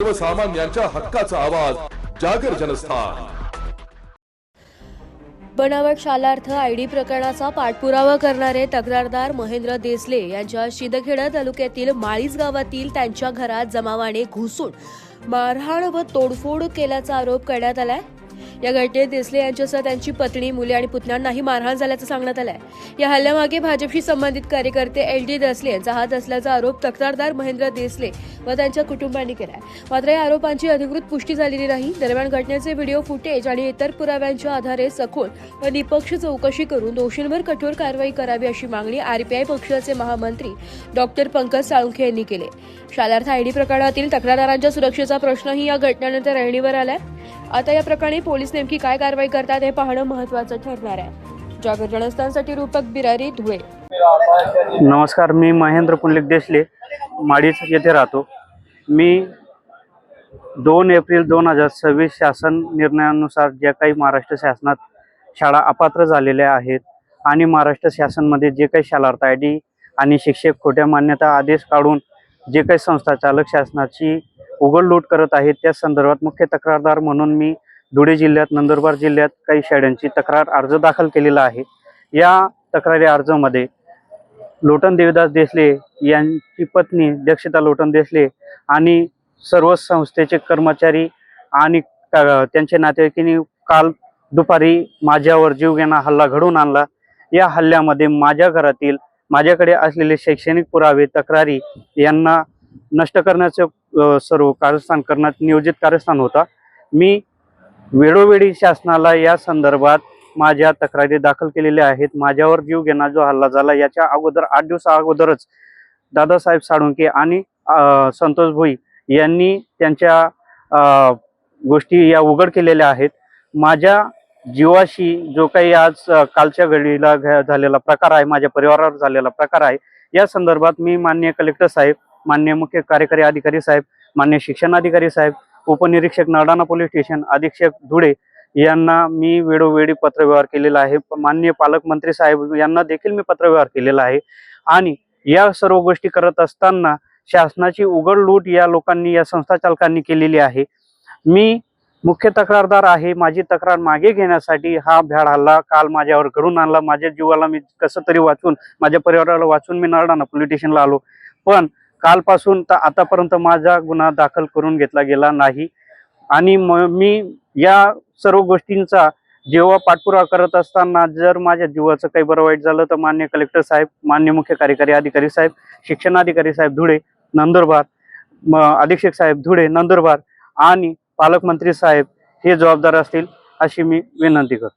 सर्वसामान्यांच्या हक्काचा आवाज जागर जनस्थान। बनावट शालार्थ आयडी प्रकरणाचा पाठपुरावा करणारे तक्रारदार महेंद्र देसले यांच्या शिंदखेडा तालुक्यातील माळीज गावातील त्यांच्या घरात जमावाने घुसून मारहाण व तोडफोड केल्याचा आरोप करण्यात आलाय। या घटनेत देसले यांच्यासह त्यांची पत्नी, मुले आणि पुतण्यांनाही मारहाण झाल्याचं सांगण्यात आलंय। या हल्ल्यामागे भाजपशी संबंधित कार्यकर्ते LD देसले यांचा हात असल्याचा आरोप तक्रारदार महेंद्र देसले व त्यांच्या कुटुंबांनी केलाय। मात्र या आरोपांची अधिकृत पुष्टी झालेली नाही। दरम्यान घटनेचे व्हिडिओ फुटेज आणि इतर पुराव्यांच्या आधारे सखोल व निपक्ष चौकशी करून दोषींवर कठोर कारवाई करावी अशी मागणी RPI पक्षाचे महामंत्री डॉक्टर पंकज साळुंखे यांनी केली। शालार्थ आयडी प्रकरणातील तक्रारदारांच्या सुरक्षेचा प्रश्नही या घटनेनंतर ऐरणीवर आलाय। आता या प्रकरणी पोलीस नेमकी काय कारवाई करतात हे पाहणं महत्त्वाचं ठरणार आहे। जागर जनस्थानसाठी रूपक बिरारी, धुळे। नमस्कार, मी महेंद्र पुंडलिक देसले माडीज येथे राहतो। मी 2 एप्रिल 2026 शासन निर्णयानुसार ज्या काही महाराष्ट्र शासनात शाळा अपात्र झालेल्या आहेत आणि महाराष्ट्र शासनमध्ये जे काही शालार्थ आयडी आणि शिक्षक खोट्या मान्यता आदेश काढून जे काही संस्था चालक शासनाची उघडलूट करत आहेत त्या संदर्भात मुख्य तक्रारदार म्हणून मी धुळे जिल्ह्यात, नंदुरबार जिल्ह्यात काही शाळांची तक्रार अर्ज दाखल केलेला आहे। या तक्रारी अर्जामध्ये लोटन देवीदास देसले यांची पत्नी दक्षिता लोटन देसले आणि सर्व संस्थेचे कर्मचारी आणि त्यांच्या नातेवाईकांनी काल दुपारी माझ्यावर जीवघेणा हल्ला घडवून आणला। या हल्ल्यामध्ये माझ्या घरातील माझ्याकडे असलेले शैक्षणिक पुरावे, तक्रारी यांना नष्ट करण्याचे सर्व कारस्थान करण्यात नियोजित कारस्थान होता। मी वेळोवेळी शासनाला या संदर्भात माझ्या तक्रारी दाखल केलेल्या आहेत। माझ्यावर जीवघेणा जो हल्ला झाला याच्या अगोदर 8 दिवसा अगोदरच दादासाहेब साळुंखे आणि संतोष भोई यांनी त्यांच्या गोष्टी या उघड केलेल्या आहेत। माझ्या जीवाशी जो काही आज कालच्या घडीला झालेला प्रकार आहे, माझ्या परिवारावर झालेला प्रकार आहे, या संदर्भात मी माननीय कलेक्टर साहेब, माननीय मुख्य कार्यकारी अधिकारी साहेब, माननीय शिक्षणाधिकारी साहेब, उपनिरीक्षक नरडाणा पोलीस स्टेशन, अधीक्षक धुळे यांना मी वेळोवेळी पत्रव्यवहार केलेला आहे। माननीय पालकमंत्री साहेब यांना देखील मी पत्रव्यवहार केलेला आहे। आणि या सर्व गोष्टी करत असताना शासनाची उघड लूट या लोकांनी, या संस्था चालकांनी केलेली आहे। मी मुख्य तक्रारदार आहे। माझी तक्रार मागे घेण्यासाठी हा भ्याड हल्ला काल माझ्यावर घडून आणला। माझ्या जीवाला मी कसं तरी वाचून, माझ्या परिवाराला वाचून मी नरडाणा पोलीस स्टेशनला आलो, पण कालपासून तर आतापर्यंत माझा गुन्हा दाखल करून घेतला गेला नाही। आणि मी या सर्व गोष्टींचा जेव्हा पाठपुरावा करत असताना जर माझ्या जीवाचं काही बरं वाईट झालं तर माननीय कलेक्टर साहेब, माननीय मुख्य कार्यकारी अधिकारी साहेब, शिक्षणाधिकारी साहेब धुळे नंदुरबार, अधीक्षक साहेब धुळे नंदुरबार आणि पालकमंत्री साहेब हे जबाबदार असतील अशी मी विनंती करतो।